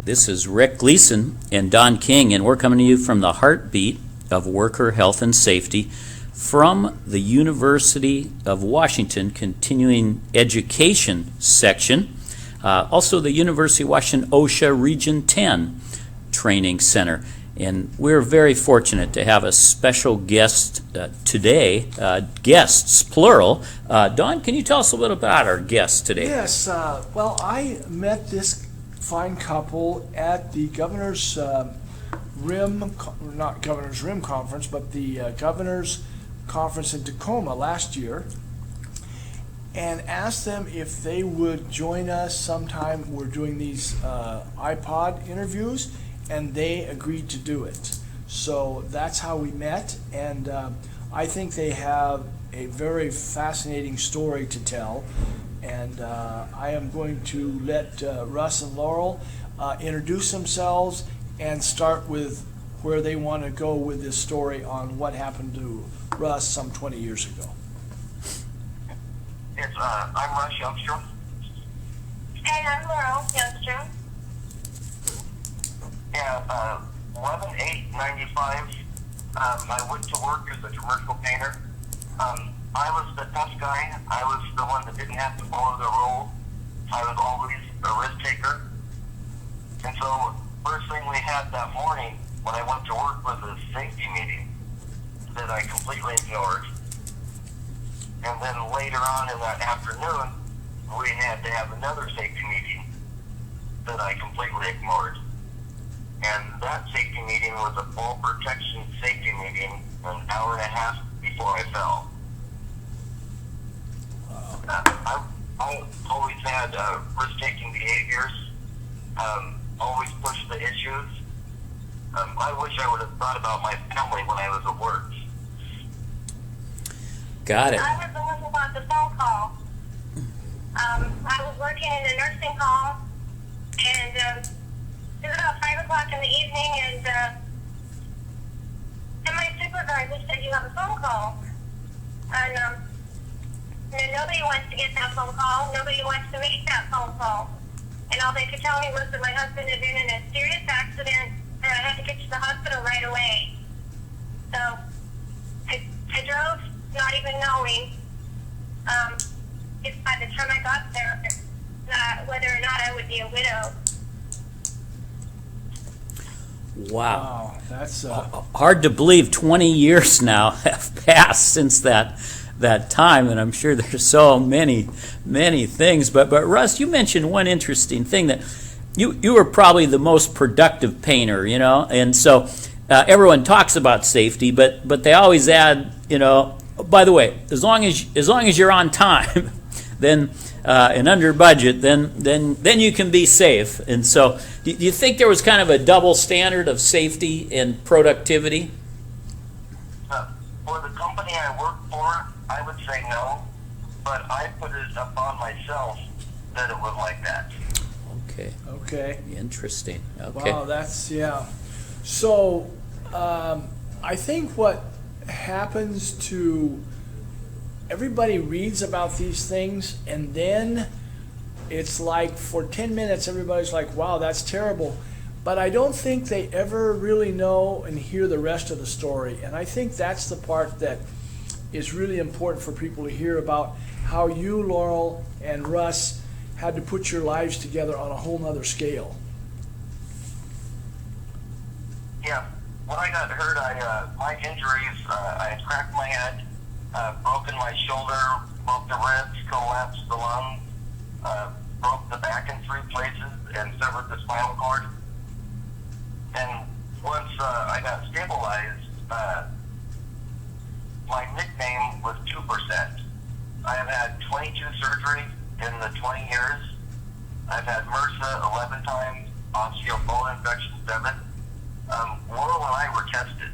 This is Rick Gleason and Don King, and we're coming to you from the heartbeat of worker health and safety from the University of Washington Continuing Education section, also the University of Washington OSHA Region 10 Training Center. And we're very fortunate to have a special guest today, guests, plural. Don, can you tell us a little about our guests today? Yes, well, I met this fine couple at the Governor's not Governor's Rim Conference, but the Governor's Conference in Tacoma last year, and asked them if they would join us sometime. We're doing these iPod interviews, and they agreed to do it. So that's how we met, and I think they have a very fascinating story to tell. And I am going to let Russ and Laurel introduce themselves and start with where they want to go with this story on what happened to Russ some 20 years ago. Yes, I'm Russ Youngstrom. And I'm Laurel Youngstrom. Yeah, 11/8/95, I went to work as a commercial painter. I was the tough guy. I was the one that didn't have to follow the rules. I was always a risk taker. And so, first thing we had that morning when I went to work was a safety meeting that I completely ignored. And then later on in that afternoon, we had to have another safety meeting that I completely ignored. And that safety meeting was a fall protection safety meeting an hour and a half before I fell. I always had risk-taking behaviors, always pushed the issues. I wish I would have thought about my family when I was at work. Got it. I was the one who got the phone call. I was working in a nursing home, and it was about 5 o'clock in the evening, and my supervisor said, "You have a phone call." And nobody wants to get that phone call. Nobody wants to make that phone call. And all they could tell me was that my husband had been in a serious accident, and I had to get to the hospital right away. So I drove, not even knowing if by the time I got there, whether or not I would be a widow. Wow. That's Hard to believe 20 years now have passed since that time, and I'm sure there's so many things. But Russ, you mentioned one interesting thing, that you were probably the most productive painter, and so everyone talks about safety, but they always add, by the way, as long as you're on time, then and under budget, then you can be safe. And so, do you think there was kind of a double standard of safety and productivity? For the company I worked for, I would say no, but I put it upon myself that it was like that. okay. Interesting. Okay. Wow, that's, yeah. So, I think what happens to everybody reads about these things, and then it's like for 10 minutes everybody's like, wow, that's terrible. But I don't think they ever really know and hear the rest of the story. And I think that's the part that is really important for people to hear about, how you, Laurel, and Russ had to put your lives together on a whole nother scale. Yeah, when I got hurt, my injuries, I had cracked my head, broken my shoulder, broke the ribs, collapsed the lungs, broke the back in 3 places, and severed the spinal cord. And once I got stabilized, my nickname was 2%. I have had 22 surgeries in the 20 years. I've had MRSA 11 times, osteobone infection 7. Laurel and I were tested.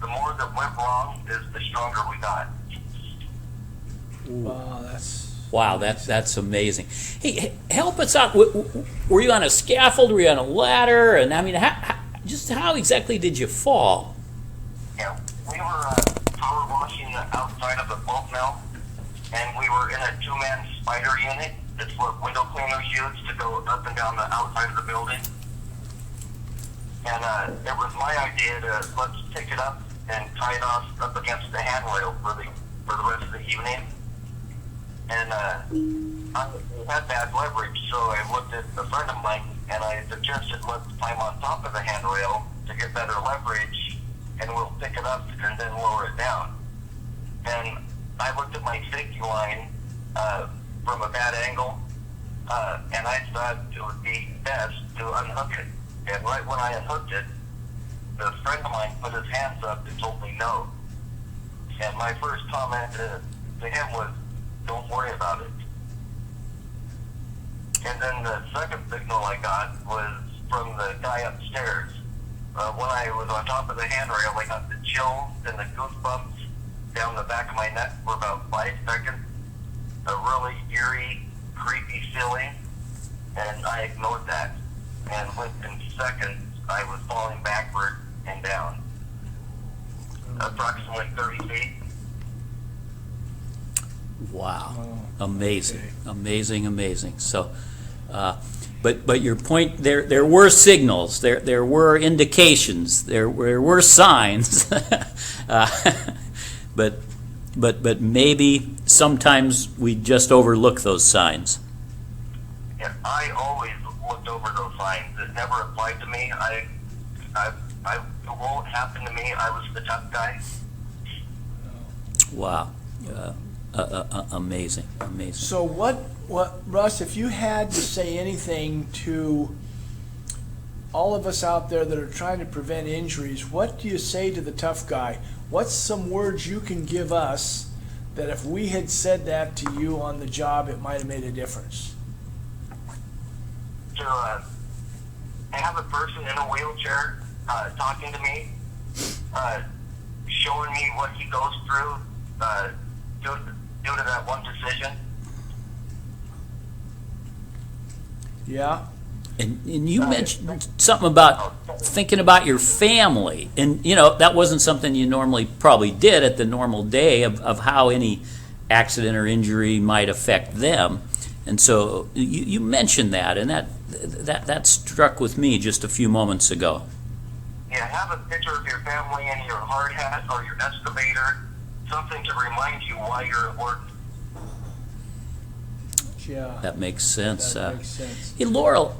The more that went wrong is the stronger we got. Wow, that's amazing. Hey, help us out. Were you on a scaffold? Were you on a ladder? And I mean, how exactly did you fall? Yeah, we were power washing outside of the pulp mill, and we were in a 2-man spider unit. That's what window cleaners use to go up and down the outside of the building. And it was my idea to let's pick it up and tie it off up against the handrail for the rest of the evening. And I had bad leverage, so I looked at a friend of mine and I suggested let's climb on top of the handrail to get better leverage, and we'll pick it up and then lower it down. And I looked at my safety line from a bad angle, and I thought it would be best to unhook it. And right when I unhooked it, the friend of mine put his hands up and told me no. And my first comment to him was, don't worry about it. And then the second signal I got was from the guy upstairs. When I was on top of the handrail, I got the chills and the goosebumps down the back of my neck for about 5 seconds. A really eerie, creepy feeling, and I ignored that. And within seconds, I was falling backward and down, approximately 30 feet. Wow. Oh, Amazing. okay. Amazing. So, but your point, there were signals, there were indications, there were signs, but maybe sometimes we just overlook those signs. And I always looked over those signs. It never applied to me. It won't happen to me. I was the tough guy. Wow. Amazing. So what, Russ, if you had to say anything to all of us out there that are trying to prevent injuries, what do you say to the tough guy? What's some words you can give us that if we had said that to you on the job, it might have made a difference? To have a person in a wheelchair talking to me, showing me what he goes through due to that one decision. Yeah? And you mentioned something about thinking about your family, and that wasn't something you normally probably did at the normal day of how any accident or injury might affect them. And so you mentioned that, and that struck with me just a few moments ago. Yeah, have a picture of your family in your hard hat or your excavator, something to remind you why you're at work. Yeah. That makes sense. That makes sense. Hey, Laurel,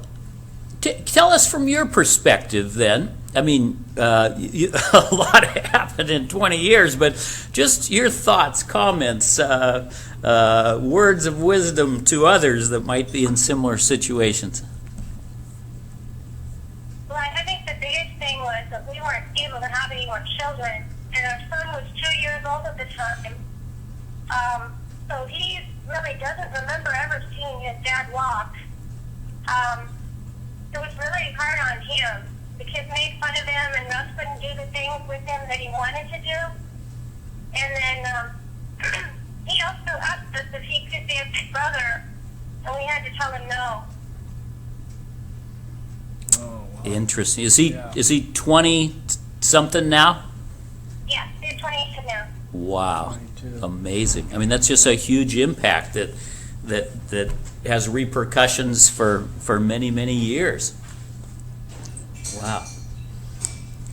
tell us from your perspective then. I mean, a lot happened in 20 years, but just your thoughts, comments, words of wisdom to others that might be in similar situations. Well, I think the biggest thing was that we weren't able to have any more children, and our son was 2 years old at the time. So he really doesn't remember ever seeing his dad walk. It was really hard on him. The kids made fun of him, and Russ couldn't do the things with him that he wanted to do. And then he also asked us if he could be a big brother, and we had to tell him no. Oh, wow. Interesting. Is Yeah. he 20 something now? Yeah, he's 22 now. Wow. 22. Amazing. I mean, that's just a huge impact that has repercussions for many, many years. Wow.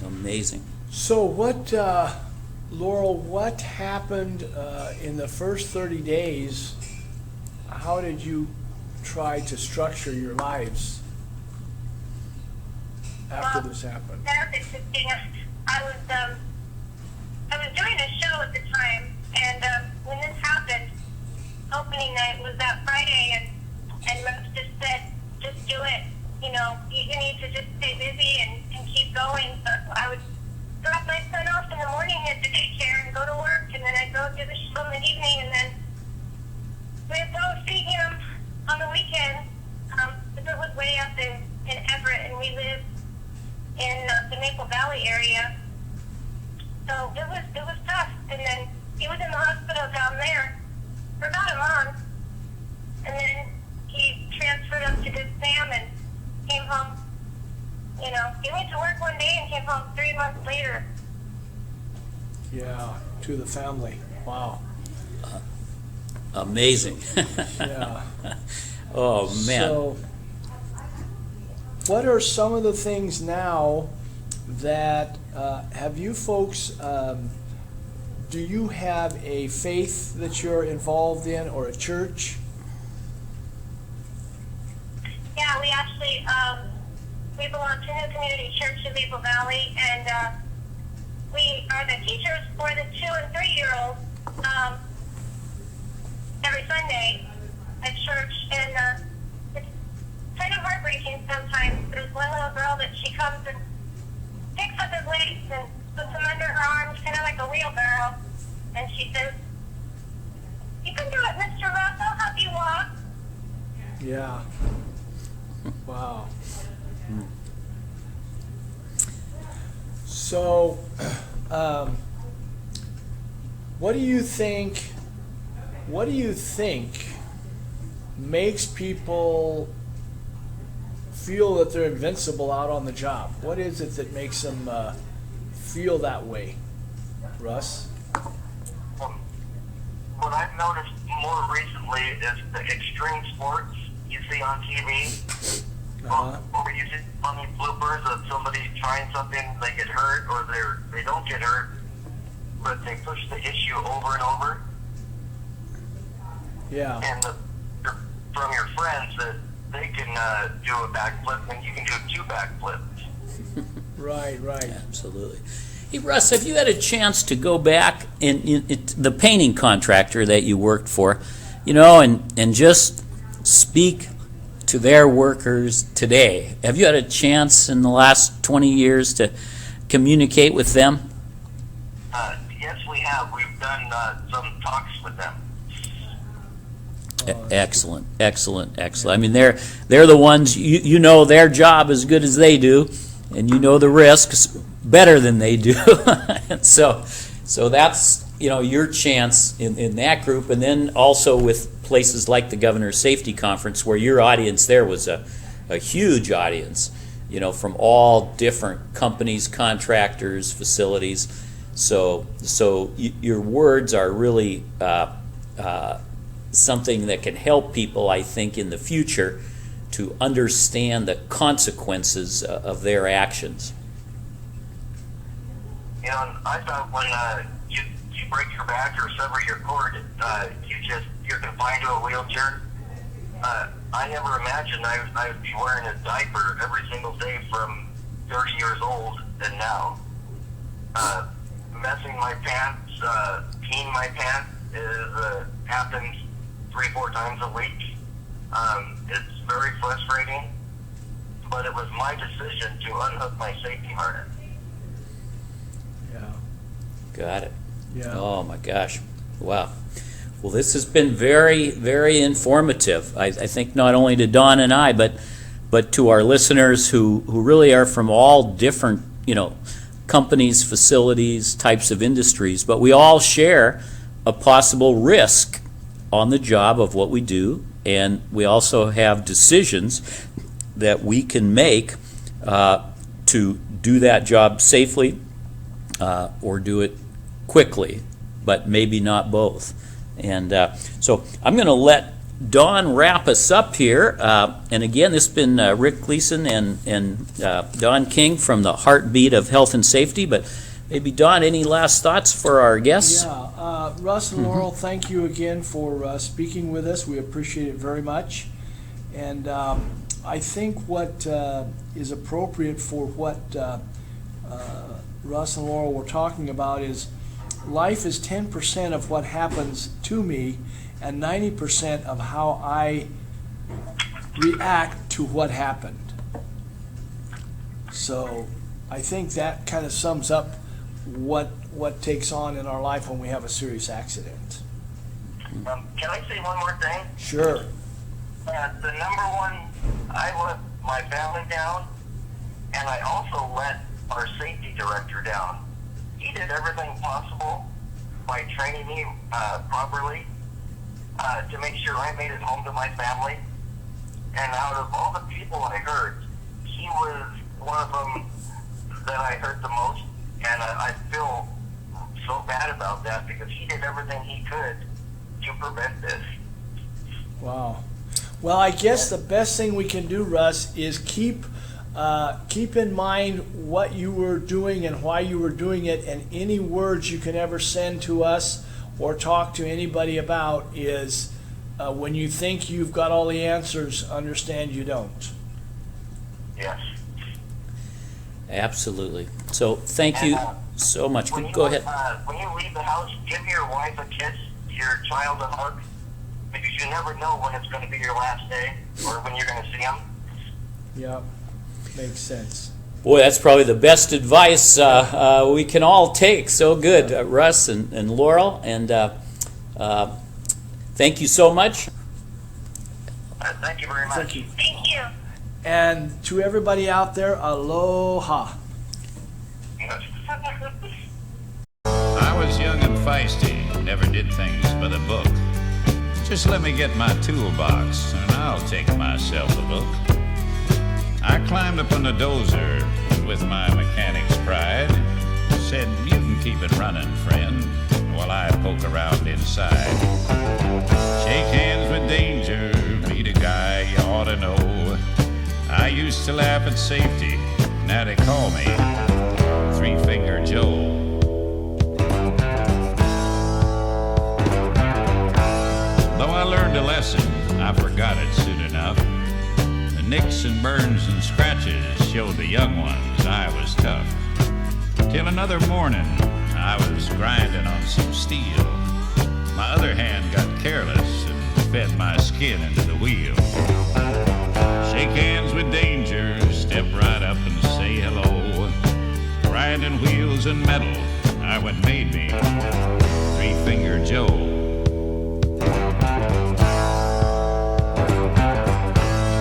Amazing. So what, Laurel, what happened in the first 30 days? How did you try to structure your lives after this happened? That was interesting. I was doing a show at the time, and when this happened, opening night was that Friday, and Russ just said, just do it. You need to just stay busy and keep going. So I would drop my son off in the morning at the daycare and go to work, and then I'd go do the show in the evening, and then we'd go see him on the weekend. Because it was way up in Everett, and we live in the Maple Valley area. So it was tough. And then he was in the hospital down there for about a month, and then he transferred up to Good Sam and came home. He went to work one day and came home 3 months later. Yeah, to the family. Wow. Amazing. Yeah. Oh, man. So, what are some of the things now that have you folks, do you have a faith that you're involved in or a church? Yeah, we actually, we belong to New Community Church in Maple Valley, and we are the teachers for the 2- and 3-year-olds every Sunday at church, and it's kind of heartbreaking sometimes. There's one little girl that she comes and picks up his legs and puts them under her arms, kind of like a wheelbarrow, and she says, "You can do it, Mr. Russ, I'll help you walk." Yeah. Wow. So, what do you think makes people feel that they're invincible out on the job? What is it that makes them feel that way, Russ? What I've noticed more recently is the extreme sports you see on TV. Or you see funny bloopers of somebody trying something, they get hurt, or they don't get hurt, but they push the issue over and over. Yeah. And from your friends that they can do a backflip, and you can do 2 backflips. Right. Absolutely. Hey, Russ, have you had a chance to go back in the painting contractor that you worked for, and just speak to their workers today? Have you had a chance in the last 20 years to communicate with them? Yes, we have. We've done some talks with them. Excellent. I mean, they're the ones, you know their job as good as they do, and you know the risks better than they do. And so that's your chance in that group, and then also with places like the Governor's Safety Conference, where your audience there was a huge audience, from all different companies, contractors, facilities. So your words are really something that can help people, I think, in the future to understand the consequences of their actions. And I thought when you break your back or sever your cord, you're confined to a wheelchair. I never imagined I would be wearing a diaper every single day from 30 years old and now. Messing my pants, peeing my pants happens 3-4 times a week. It's very frustrating, but it was my decision to unhook my safety harness. Yeah. Got it. Yeah. Oh my gosh. Wow. Well, this has been very, very informative. I think not only to Don and I, but to our listeners who really are from all different, companies, facilities, types of industries, but we all share a possible risk on the job of what we do, and we also have decisions that we can make to do that job safely or do it quickly, but maybe not both. And so I'm going to let Don wrap us up here. And again, this has been Rick Gleason and Don King from the Heartbeat of Health and Safety. But maybe, Don, any last thoughts for our guests? Yeah. Russ and Laurel, thank you again for speaking with us. We appreciate it very much. And I think what is appropriate for what Russ and Laurel were talking about is life is 10% of what happens to me and 90% of how I react to what happened. So I think that kind of sums up what takes on in our life when we have a serious accident. Can I say one more thing? Sure. The number one, I let my family down, and I also let our safety director down. He did everything possible by training me properly to make sure I made it home to my family. And out of all the people I hurt, he was one of them that I hurt the most. And I feel so bad about that because he did everything he could to prevent this. Wow. Well, I guess the best thing we can do, Russ, is keep Keep in mind what you were doing and why you were doing it, and any words you can ever send to us or talk to anybody about is when you think you've got all the answers, understand you don't. Yes. Absolutely. So thank you so much. Go ahead. When you leave the house, give your wife a kiss, your child a hug, because you never know when it's going to be your last day or when you're going to see them. Yeah, makes sense. Boy, that's probably the best advice we can all take. So good, Russ and Laurel. And thank you so much. Thank you very much. Thank you. Thank you. And to everybody out there, aloha. I was young and feisty, never did things by the book. Just let me get my toolbox and I'll take myself a look. I climbed up on the dozer with my mechanic's pride. Said, you can keep it running, friend, while I poke around inside. Shake hands with danger, meet a guy you ought to know. I used to laugh at safety, now they call me Three-Finger Joe. Though I learned a lesson, I forgot it soon enough. The nicks and burns and scratches showed the young ones I was tough. Till another morning, I was grinding on some steel. My other hand got careless and fed my skin into the wheel. Shake hands with danger, step right up and say hello. Grinding wheels and metal, I what made me Three-Finger Joe.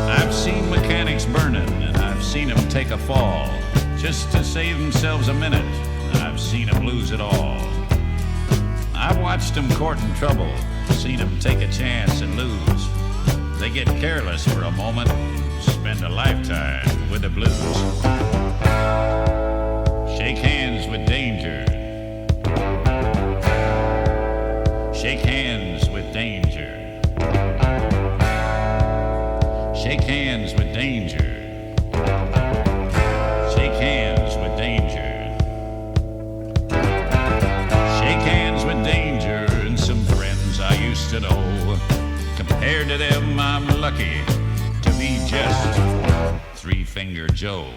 I've seen mechanics burning, and I've seen them take a fall just to save themselves a minute, and I've seen them lose it all. I've watched them courting trouble, seen them take a chance and lose. They get careless for a moment, spend a lifetime with the blues. Shake hands with danger. Shake hands with danger. Shake hands with danger. Shake hands with danger. Shake hands with danger and some friends I used to know. Compared to them, I'm lucky to be just Three-Finger Joe.